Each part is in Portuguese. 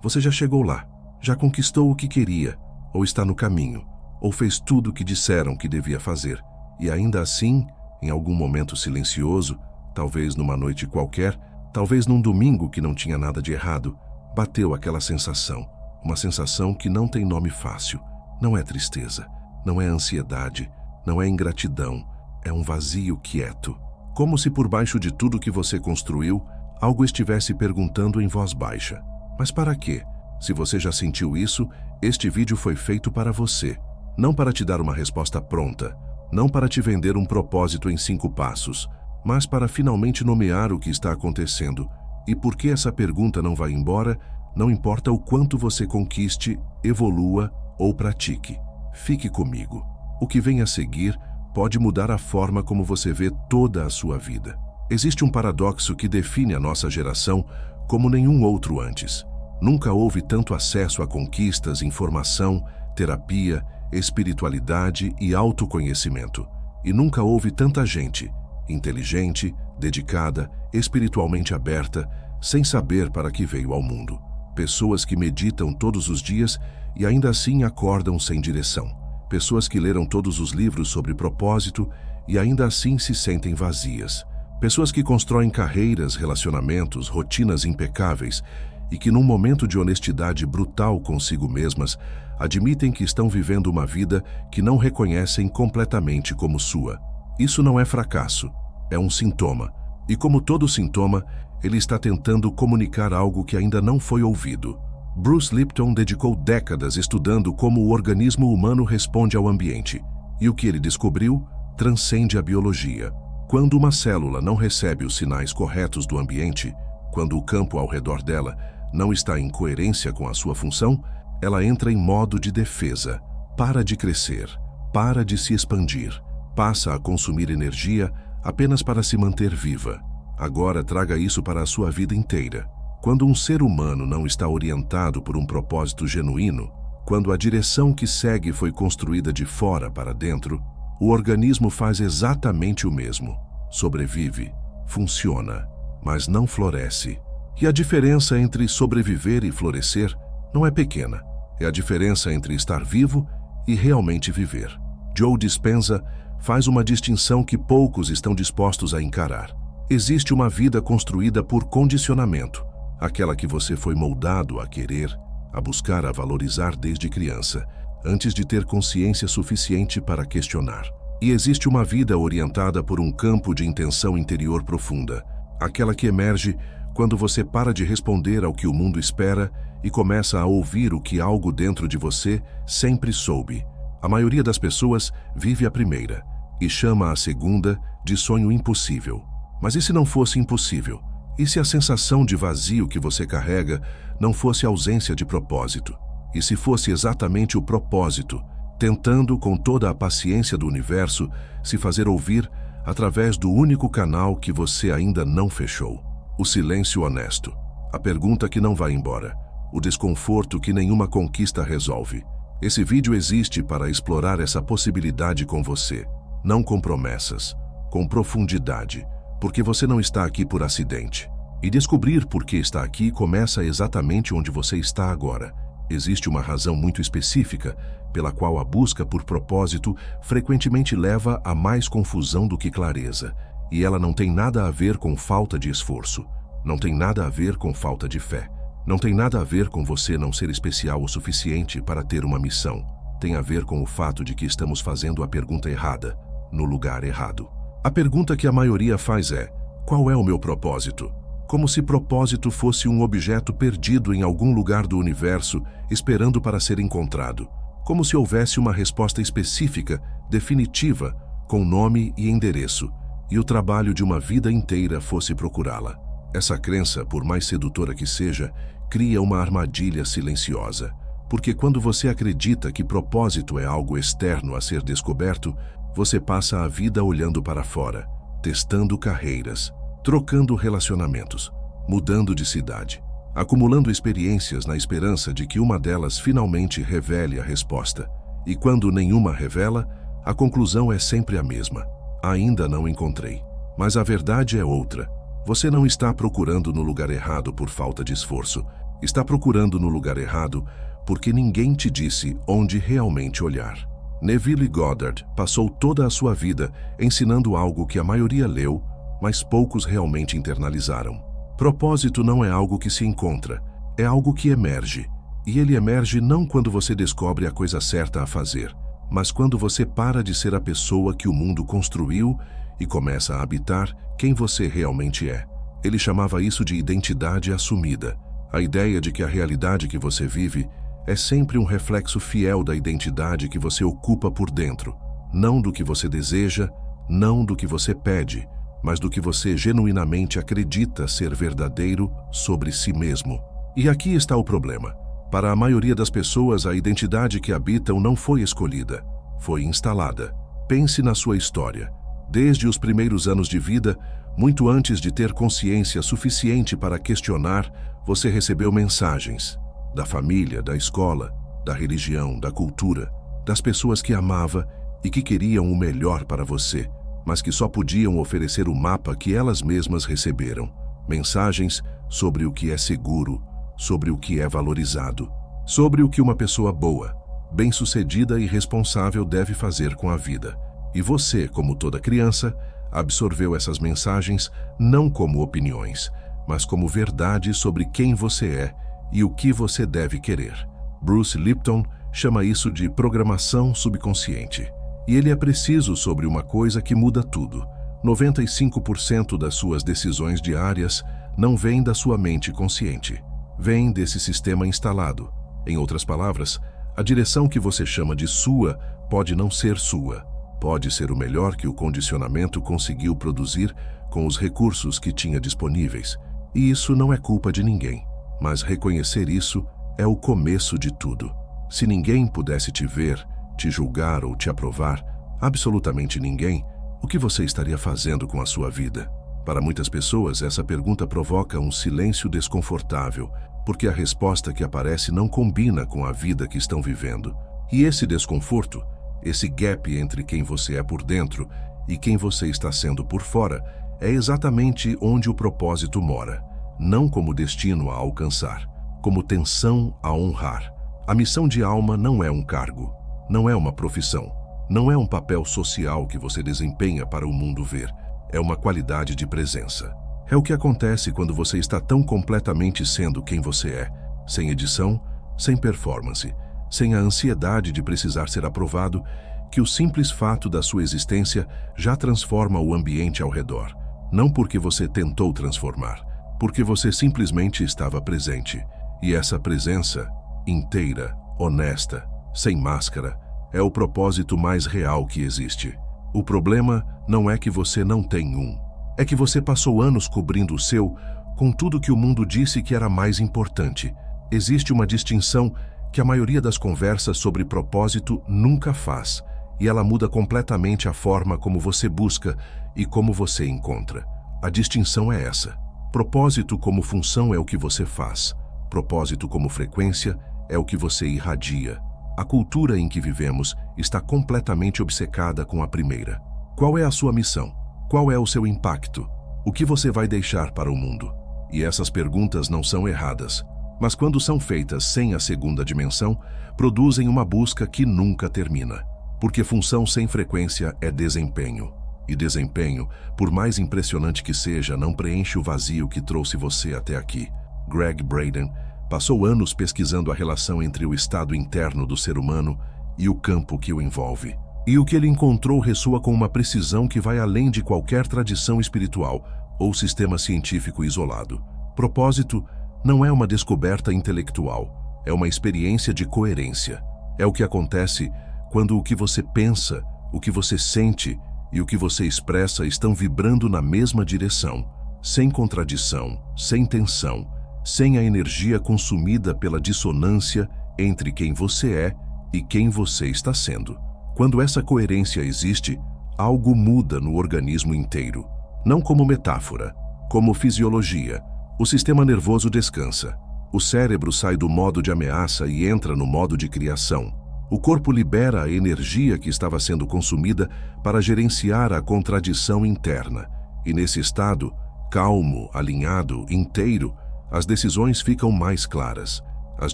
Você já chegou lá, já conquistou o que queria, ou está no caminho, ou fez tudo o que disseram que devia fazer, e ainda assim, em algum momento silencioso, talvez numa noite qualquer, talvez num domingo que não tinha nada de errado, bateu aquela sensação, uma sensação que não tem nome fácil. Não é tristeza, não é ansiedade, não é ingratidão, é um vazio quieto. Como se por baixo de tudo que você construiu, algo estivesse perguntando em voz baixa. Mas para quê? Se você já sentiu isso, este vídeo foi feito para você. Não para te dar uma resposta pronta, não para te vender um propósito em 5 passos, mas para finalmente nomear o que está acontecendo. E por que essa pergunta não vai embora, não importa o quanto você conquiste, evolua ou pratique. Fique comigo. O que vem a seguir pode mudar a forma como você vê toda a sua vida. Existe um paradoxo que define a nossa geração como nenhum outro antes. Nunca houve tanto acesso a conquistas, informação, terapia, espiritualidade e autoconhecimento. E nunca houve tanta gente, inteligente, dedicada, espiritualmente aberta, sem saber para que veio ao mundo. Pessoas que meditam todos os dias e ainda assim acordam sem direção. Pessoas que leram todos os livros sobre propósito e ainda assim se sentem vazias. Pessoas que constroem carreiras, relacionamentos, rotinas impecáveis e que num momento de honestidade brutal consigo mesmas, admitem que estão vivendo uma vida que não reconhecem completamente como sua. Isso não é fracasso, é um sintoma. E como todo sintoma, ele está tentando comunicar algo que ainda não foi ouvido. Bruce Lipton dedicou décadas estudando como o organismo humano responde ao ambiente. E o que ele descobriu transcende a biologia. Quando uma célula não recebe os sinais corretos do ambiente, quando o campo ao redor dela não está em coerência com a sua função, ela entra em modo de defesa, para de crescer, para de se expandir, passa a consumir energia apenas para se manter viva. Agora traga isso para a sua vida inteira. Quando um ser humano não está orientado por um propósito genuíno, quando a direção que segue foi construída de fora para dentro, o organismo faz exatamente o mesmo. Sobrevive, funciona, mas não floresce. E a diferença entre sobreviver e florescer não é pequena. É a diferença entre estar vivo e realmente viver. Joe Dispenza faz uma distinção que poucos estão dispostos a encarar. Existe uma vida construída por condicionamento, aquela que você foi moldado a querer, a buscar, a valorizar desde criança, antes de ter consciência suficiente para questionar. E existe uma vida orientada por um campo de intenção interior profunda, aquela que emerge quando você para de responder ao que o mundo espera e começa a ouvir o que algo dentro de você sempre soube. A maioria das pessoas vive a primeira e chama a segunda de sonho impossível. Mas e se não fosse impossível? E se a sensação de vazio que você carrega não fosse ausência de propósito? E se fosse exatamente o propósito, tentando com toda a paciência do universo se fazer ouvir através do único canal que você ainda não fechou? O silêncio honesto, a pergunta que não vai embora, o desconforto que nenhuma conquista resolve. Esse vídeo existe para explorar essa possibilidade com você, não com promessas, com profundidade, porque você não está aqui por acidente. E descobrir por que está aqui começa exatamente onde você está agora. Existe uma razão muito específica pela qual a busca por propósito frequentemente leva a mais confusão do que clareza. E ela não tem nada a ver com falta de esforço, não tem nada a ver com falta de fé, não tem nada a ver com você não ser especial o suficiente para ter uma missão. Tem a ver com o fato de que estamos fazendo a pergunta errada, no lugar errado. A pergunta que a maioria faz é: qual é o meu propósito? Como se propósito fosse um objeto perdido em algum lugar do universo, esperando para ser encontrado. Como se houvesse uma resposta específica, definitiva, com nome e endereço, e o trabalho de uma vida inteira fosse procurá-la. Essa crença, por mais sedutora que seja, cria uma armadilha silenciosa. Porque quando você acredita que propósito é algo externo a ser descoberto, você passa a vida olhando para fora, testando carreiras, trocando relacionamentos, mudando de cidade, acumulando experiências na esperança de que uma delas finalmente revele a resposta. E quando nenhuma revela, a conclusão é sempre a mesma. Ainda não encontrei. Mas a verdade é outra. Você não está procurando no lugar errado por falta de esforço. Está procurando no lugar errado porque ninguém te disse onde realmente olhar. Neville Goddard passou toda a sua vida ensinando algo que a maioria leu, mas poucos realmente internalizaram. Propósito não é algo que se encontra, é algo que emerge. E ele emerge não quando você descobre a coisa certa a fazer, mas quando você para de ser a pessoa que o mundo construiu e começa a habitar quem você realmente é. Ele chamava isso de identidade assumida. A ideia de que a realidade que você vive é sempre um reflexo fiel da identidade que você ocupa por dentro, não do que você deseja, não do que você pede, mas do que você genuinamente acredita ser verdadeiro sobre si mesmo. E aqui está o problema. Para a maioria das pessoas, a identidade que habitam não foi escolhida, foi instalada. Pense na sua história. Desde os primeiros anos de vida, muito antes de ter consciência suficiente para questionar, você recebeu mensagens da família, da escola, da religião, da cultura, das pessoas que amava e que queriam o melhor para você, mas que só podiam oferecer o mapa que elas mesmas receberam. Mensagens sobre o que é seguro, sobre o que é valorizado, sobre o que uma pessoa boa, bem-sucedida e responsável deve fazer com a vida. E você, como toda criança, absorveu essas mensagens não como opiniões, mas como verdade sobre quem você é e o que você deve querer. Bruce Lipton chama isso de programação subconsciente. E ele é preciso sobre uma coisa que muda tudo. 95% das suas decisões diárias não vêm da sua mente consciente. Vêm desse sistema instalado. Em outras palavras, a direção que você chama de sua pode não ser sua. Pode ser o melhor que o condicionamento conseguiu produzir com os recursos que tinha disponíveis. E isso não é culpa de ninguém. Mas reconhecer isso é o começo de tudo. Se ninguém pudesse te ver, te julgar ou te aprovar, absolutamente ninguém, o que você estaria fazendo com a sua vida? Para muitas pessoas, essa pergunta provoca um silêncio desconfortável, porque a resposta que aparece não combina com a vida que estão vivendo. E esse desconforto, esse gap entre quem você é por dentro e quem você está sendo por fora, é exatamente onde o propósito mora. Não como destino a alcançar, como tensão a honrar. A missão de alma não é um cargo, não é uma profissão, não é um papel social que você desempenha para o mundo ver. É uma qualidade de presença. É o que acontece quando você está tão completamente sendo quem você é, sem edição, sem performance, sem a ansiedade de precisar ser aprovado, que o simples fato da sua existência já transforma o ambiente ao redor. Não porque você tentou transformar, porque você simplesmente estava presente. E essa presença, inteira, honesta, sem máscara, é o propósito mais real que existe. O problema não é que você não tem um. É que você passou anos cobrindo o seu com tudo que o mundo disse que era mais importante. Existe uma distinção que a maioria das conversas sobre propósito nunca faz, e ela muda completamente a forma como você busca e como você encontra. A distinção é essa. Propósito como função é o que você faz. Propósito como frequência é o que você irradia. A cultura em que vivemos está completamente obcecada com a primeira. Qual é a sua missão? Qual é o seu impacto? O que você vai deixar para o mundo? E essas perguntas não são erradas, mas quando são feitas sem a segunda dimensão, produzem uma busca que nunca termina. Porque função sem frequência é desempenho. E desempenho, por mais impressionante que seja, não preenche o vazio que trouxe você até aqui. Greg Braden passou anos pesquisando a relação entre o estado interno do ser humano e o campo que o envolve. E o que ele encontrou ressoa com uma precisão que vai além de qualquer tradição espiritual ou sistema científico isolado. Propósito não é uma descoberta intelectual, é uma experiência de coerência. É o que acontece quando o que você pensa, o que você sente e o que você expressa estão vibrando na mesma direção, sem contradição, sem tensão, sem a energia consumida pela dissonância entre quem você é e quem você está sendo. Quando essa coerência existe, algo muda no organismo inteiro. Não como metáfora, como fisiologia. O sistema nervoso descansa. O cérebro sai do modo de ameaça e entra no modo de criação. O corpo libera a energia que estava sendo consumida para gerenciar a contradição interna. E nesse estado, calmo, alinhado, inteiro, As decisões ficam mais claras. As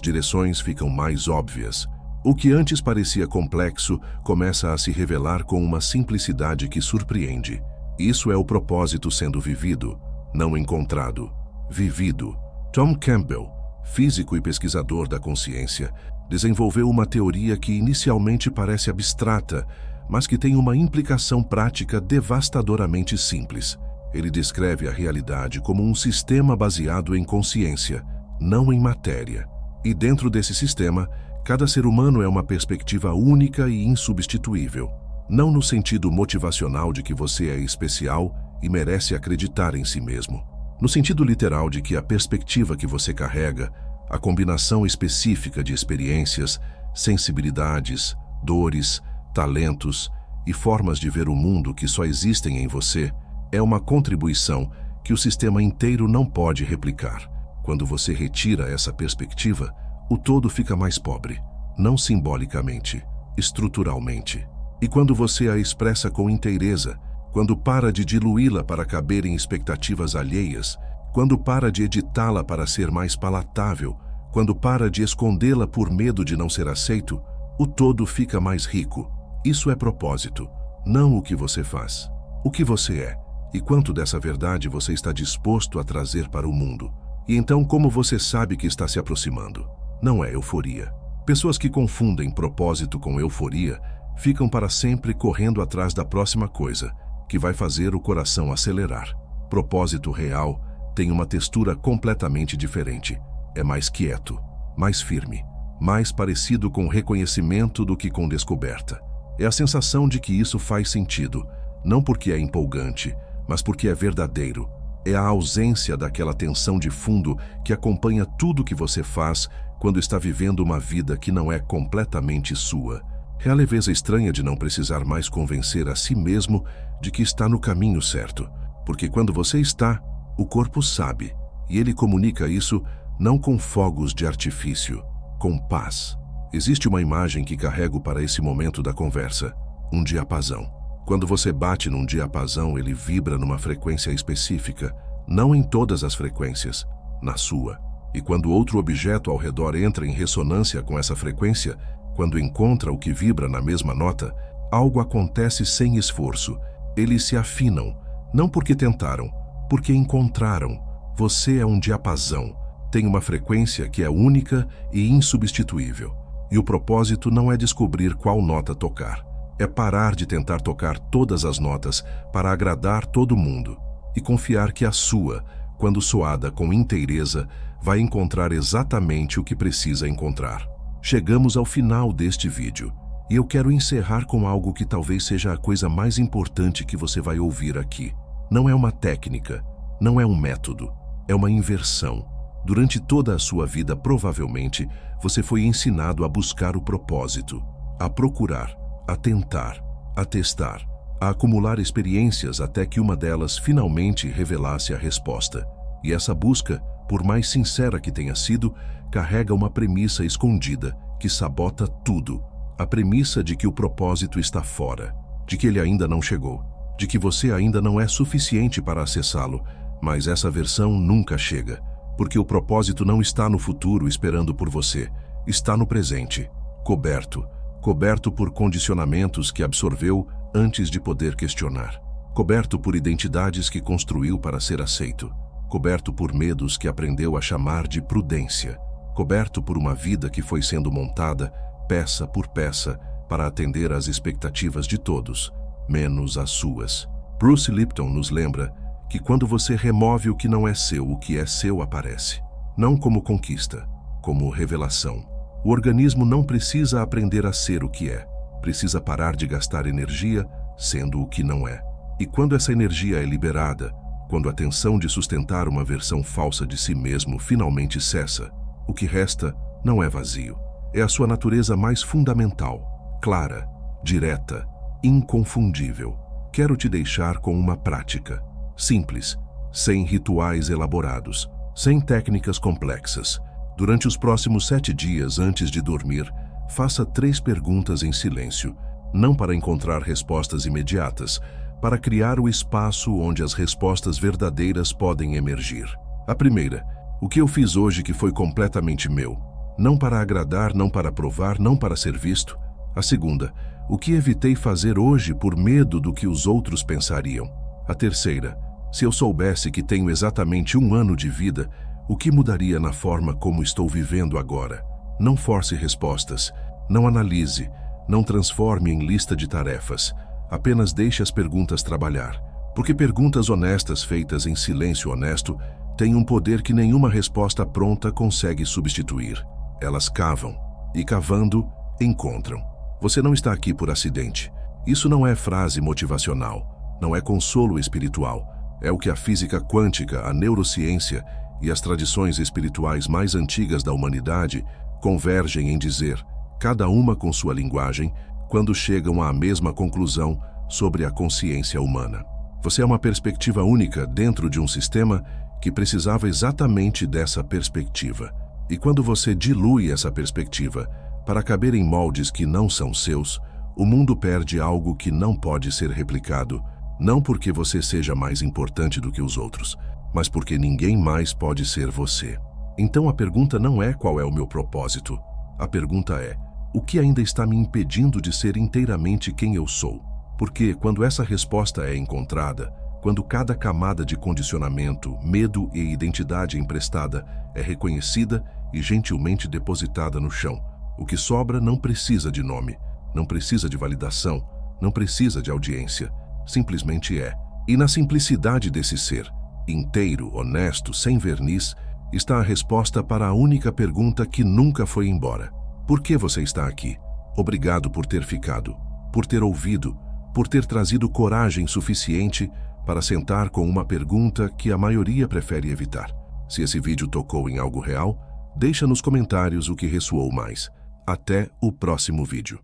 direções ficam mais óbvias. O que antes parecia complexo começa a se revelar com uma simplicidade que surpreende. Isso é o propósito sendo vivido, não encontrado, vivido. Tom Campbell, físico e pesquisador da consciência, desenvolveu uma teoria que inicialmente parece abstrata, mas que tem uma implicação prática devastadoramente simples. Ele descreve a realidade como um sistema baseado em consciência, não em matéria. E dentro desse sistema, cada ser humano é uma perspectiva única e insubstituível. Não no sentido motivacional de que você é especial e merece acreditar em si mesmo. No sentido literal de que a perspectiva que você carrega, a combinação específica de experiências, sensibilidades, dores, talentos e formas de ver o mundo que só existem em você, é uma contribuição que o sistema inteiro não pode replicar. Quando você retira essa perspectiva, o todo fica mais pobre, não simbolicamente, estruturalmente. E quando você a expressa com inteireza, quando para de diluí-la para caber em expectativas alheias, quando para de editá-la para ser mais palatável, quando para de escondê-la por medo de não ser aceito, o todo fica mais rico. Isso é propósito, não o que você faz. O que você é, e quanto dessa verdade você está disposto a trazer para o mundo. E então como você sabe que está se aproximando? Não é euforia. Pessoas que confundem propósito com euforia ficam para sempre correndo atrás da próxima coisa, que vai fazer o coração acelerar. Propósito real tem uma textura completamente diferente. É mais quieto, mais firme, mais parecido com reconhecimento do que com descoberta. É a sensação de que isso faz sentido, não porque é empolgante, mas porque é verdadeiro. É a ausência daquela tensão de fundo que acompanha tudo que você faz quando está vivendo uma vida que não é completamente sua. É a leveza estranha de não precisar mais convencer a si mesmo de que está no caminho certo. Porque quando você está, o corpo sabe, e ele comunica isso não com fogos de artifício, com paz. Existe uma imagem que carrego para esse momento da conversa, um diapasão. Quando você bate num diapasão, ele vibra numa frequência específica, não em todas as frequências, na sua. E quando outro objeto ao redor entra em ressonância com essa frequência, quando encontra o que vibra na mesma nota, algo acontece sem esforço. Eles se afinam, não porque tentaram, porque encontraram. Você é um diapasão, tem uma frequência que é única e insubstituível. E o propósito não é descobrir qual nota tocar. É parar de tentar tocar todas as notas para agradar todo mundo e confiar que a sua, quando soada com inteireza, vai encontrar exatamente o que precisa encontrar. Chegamos ao final deste vídeo e eu quero encerrar com algo que talvez seja a coisa mais importante que você vai ouvir aqui. Não é uma técnica, não é um método, é uma inversão. Durante toda a sua vida, provavelmente, você foi ensinado a buscar o propósito, a procurar, a tentar, a testar, a acumular experiências até que uma delas finalmente revelasse a resposta. E essa busca, por mais sincera que tenha sido, carrega uma premissa escondida que sabota tudo. A premissa de que o propósito está fora, de que ele ainda não chegou, de que você ainda não é suficiente para acessá-lo, mas essa versão nunca chega, porque o propósito não está no futuro esperando por você, está no presente, coberto por condicionamentos que absorveu antes de poder questionar, coberto por identidades que construiu para ser aceito, coberto por medos que aprendeu a chamar de prudência, coberto por uma vida que foi sendo montada, peça por peça, para atender às expectativas de todos, menos as suas. Bruce Lipton nos lembra que quando você remove o que não é seu, o que é seu aparece. Não como conquista, como revelação. O organismo não precisa aprender a ser o que é, precisa parar de gastar energia sendo o que não é. E quando essa energia é liberada, quando a tensão de sustentar uma versão falsa de si mesmo finalmente cessa, o que resta não é vazio. É a sua natureza mais fundamental, clara, direta, inconfundível. Quero te deixar com uma prática, simples, sem rituais elaborados, sem técnicas complexas. Durante os próximos 7 dias antes de dormir, faça 3 perguntas em silêncio, não para encontrar respostas imediatas, para criar o espaço onde as respostas verdadeiras podem emergir. A primeira: O que eu fiz hoje que foi completamente meu? Não para agradar, não para provar, não para ser visto. A segunda, o que evitei fazer hoje por medo do que os outros pensariam? A terceira, se eu soubesse que tenho exatamente 1 ano de vida, o que mudaria na forma como estou vivendo agora? Não force respostas, não analise, não transforme em lista de tarefas. Apenas deixe as perguntas trabalhar. Porque perguntas honestas feitas em silêncio honesto têm um poder que nenhuma resposta pronta consegue substituir. Elas cavam, e cavando, encontram. Você não está aqui por acidente. Isso não é frase motivacional, não é consolo espiritual. É o que a física quântica, a neurociência e as tradições espirituais mais antigas da humanidade convergem em dizer, cada uma com sua linguagem, quando chegam à mesma conclusão sobre a consciência humana. Você é uma perspectiva única dentro de um sistema que precisava exatamente dessa perspectiva. E quando você dilui essa perspectiva para caber em moldes que não são seus, o mundo perde algo que não pode ser replicado, não porque você seja mais importante do que os outros, mas porque ninguém mais pode ser você. Então a pergunta não é qual é o meu propósito. A pergunta é, o que ainda está me impedindo de ser inteiramente quem eu sou? Porque quando essa resposta é encontrada, quando cada camada de condicionamento, medo e identidade emprestada é reconhecida e gentilmente depositada no chão, o que sobra não precisa de nome, não precisa de validação, não precisa de audiência, simplesmente é. E na simplicidade desse ser, inteiro, honesto, sem verniz, está a resposta para a única pergunta que nunca foi embora. Por que você está aqui? Obrigado por ter ficado, por ter ouvido, por ter trazido coragem suficiente para sentar com uma pergunta que a maioria prefere evitar. Se esse vídeo tocou em algo real, deixa nos comentários o que ressoou mais. Até o próximo vídeo.